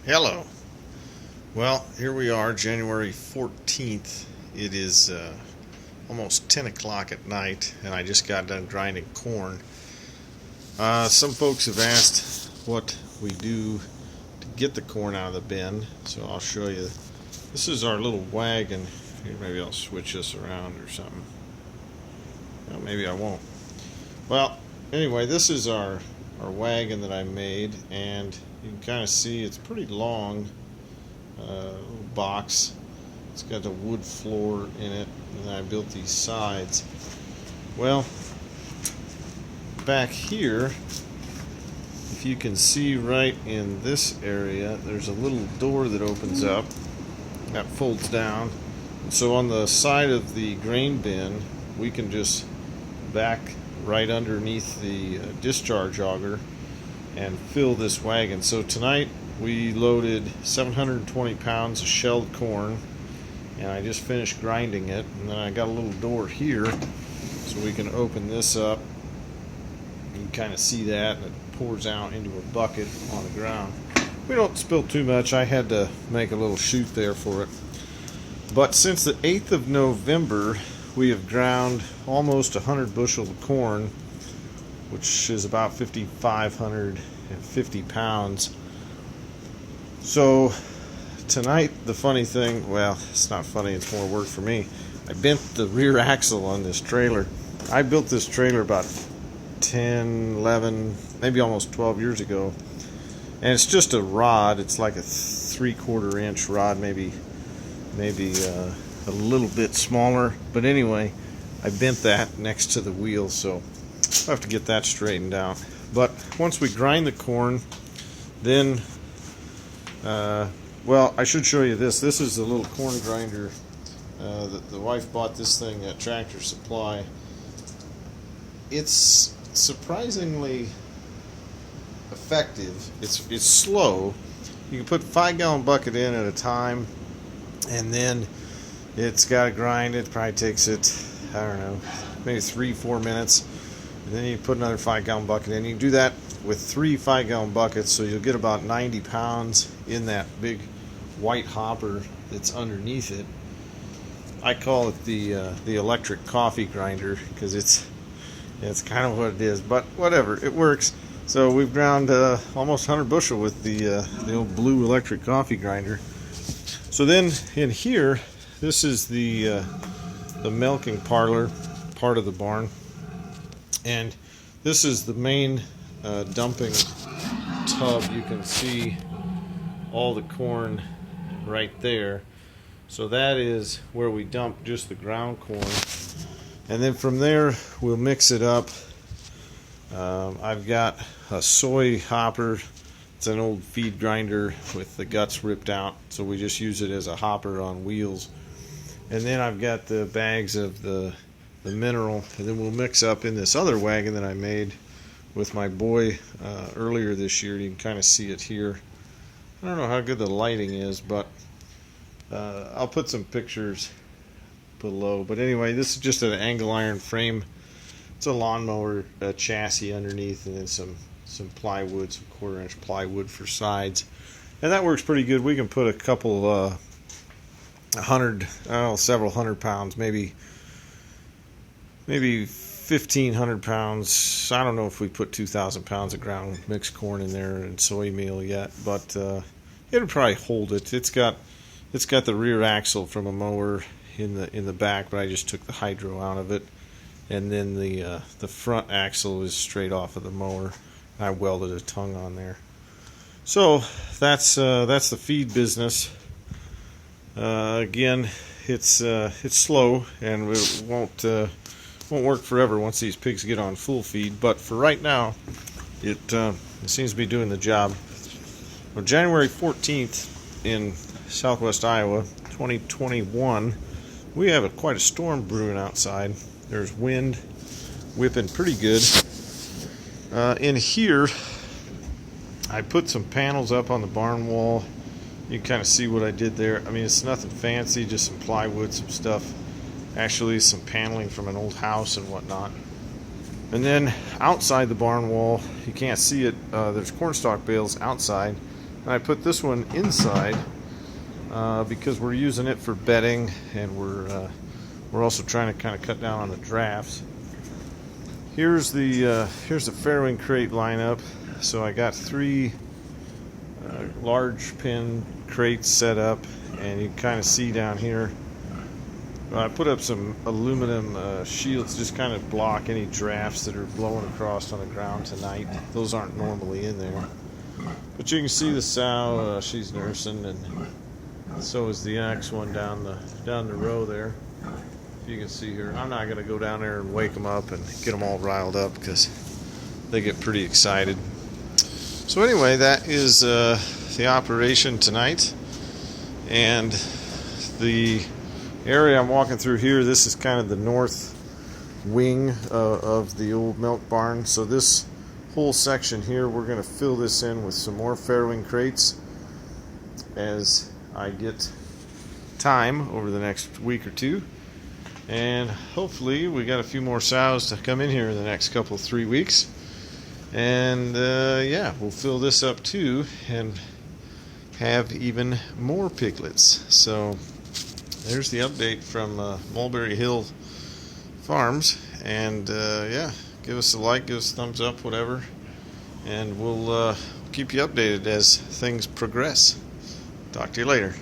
Hello. Well, here we are, January 14th. It is almost 10 o'clock at night, and I just got done grinding corn. Some folks have asked what we do to get the corn out of the bin, so I'll show you. This is our little wagon. Here, maybe I'll switch this around or something. Well, maybe I won't. Well, anyway, this is our wagon that I made, and you can kind of see it's pretty long. Little box. It's got a wood floor in it, and then I built these sides. Well, back here, if you can see right in this area, there's a little door that opens up that folds down. So on the side of the grain bin, we can just back right underneath the discharge auger and fill this wagon. So tonight we loaded 720 pounds of shelled corn, and I just finished grinding it, and then I got a little door here so we can open this up. You can kind of see that, and it pours out into a bucket on the ground. We don't spill too much. I had to make a little chute there for it. But since the 8th of November, we have ground almost 100 bushels of corn, which is about 5,550 pounds. So tonight, the funny thing, well, it's not funny, it's more work for me. I bent the rear axle on this trailer. I built this trailer about 10, 11, maybe almost 12 years ago. And it's just a rod. It's like a 3/4 inch rod, maybe a little bit smaller. But anyway, I bent that next to the wheel, so I'll have to get that straightened out. But once we grind the corn, then well, I should show you this. This is the little corn grinder. The wife bought this thing at Tractor Supply. It's surprisingly effective. It's slow. You can put a 5-gallon bucket in at a time, and then it's got to grind. It probably takes it, I don't know, maybe 3-4 minutes. And then you put another 5-gallon bucket in. You can do that with 3 5-gallon buckets, so you'll get about 90 pounds in that big white hopper that's underneath it. I call it the electric coffee grinder because it's kind of what it is, but whatever, it works. So we've ground almost 100 bushel with the old blue electric coffee grinder. So then in here, this is the milking parlor part of the barn, and this is the main dumping tub. You can see all the corn right there. So that is where we dump just the ground corn, and then from there we'll mix it up. I've got a soy hopper. It's an old feed grinder with the guts ripped out, so we just use it as a hopper on wheels. And then I've got the bags of the mineral, and then we'll mix up in this other wagon that I made with my boy earlier this year. You can kind of see it here. I don't know how good the lighting is, but I'll put some pictures below. But anyway, this is just an angle iron frame. It's a lawnmower chassis underneath, and then some plywood, some 1/4 inch plywood for sides. And that works pretty good. We can put a couple, several hundred pounds, maybe 1,500 pounds. I don't know if we put 2,000 pounds of ground mixed corn in there and soy meal yet, but it'll probably hold it. It's got the rear axle from a mower in the back, but I just took the hydro out of it, and then the front axle is straight off of the mower. I welded a tongue on there. So that's the feed business. Again, it's slow, and it won't work forever once these pigs get on full feed. But for right now, it seems to be doing the job. Well, January 14th in southwest Iowa, 2021, we have quite a storm brewing outside. There's wind whipping pretty good. In here, I put some panels up on the barn wall. You can kind of see what I did there. I mean, it's nothing fancy, just some plywood, some stuff. Actually, some paneling from an old house and whatnot. And then outside the barn wall, you can't see it, there's cornstalk bales outside, And I put this one inside because we're using it for bedding, and we're also trying to kind of cut down on the drafts. Here's the farrowing crate lineup. So I got 3 large pin crates set up, and you can kind of see down here. I put up some aluminum shields, just kind of block any drafts that are blowing across on the ground tonight. Those aren't normally in there. But you can see the sow, she's nursing, and so is the next one down the row there. If you can see her. I'm not going to go down there and wake them up and get them all riled up because they get pretty excited. So anyway, that is the operation tonight. And the area I'm walking through here, this is kind of the north wing of the old milk barn. So this whole section here, we're going to fill this in with some more farrowing crates as I get time over the next week or two. And hopefully we got a few more sows to come in here in the next couple 3 weeks. And yeah, we'll fill this up too and have even more piglets. So there's the update from Mulberry Hill Farms. And yeah, give us a like, give us a thumbs up, whatever, and we'll keep you updated as things progress. Talk to you later.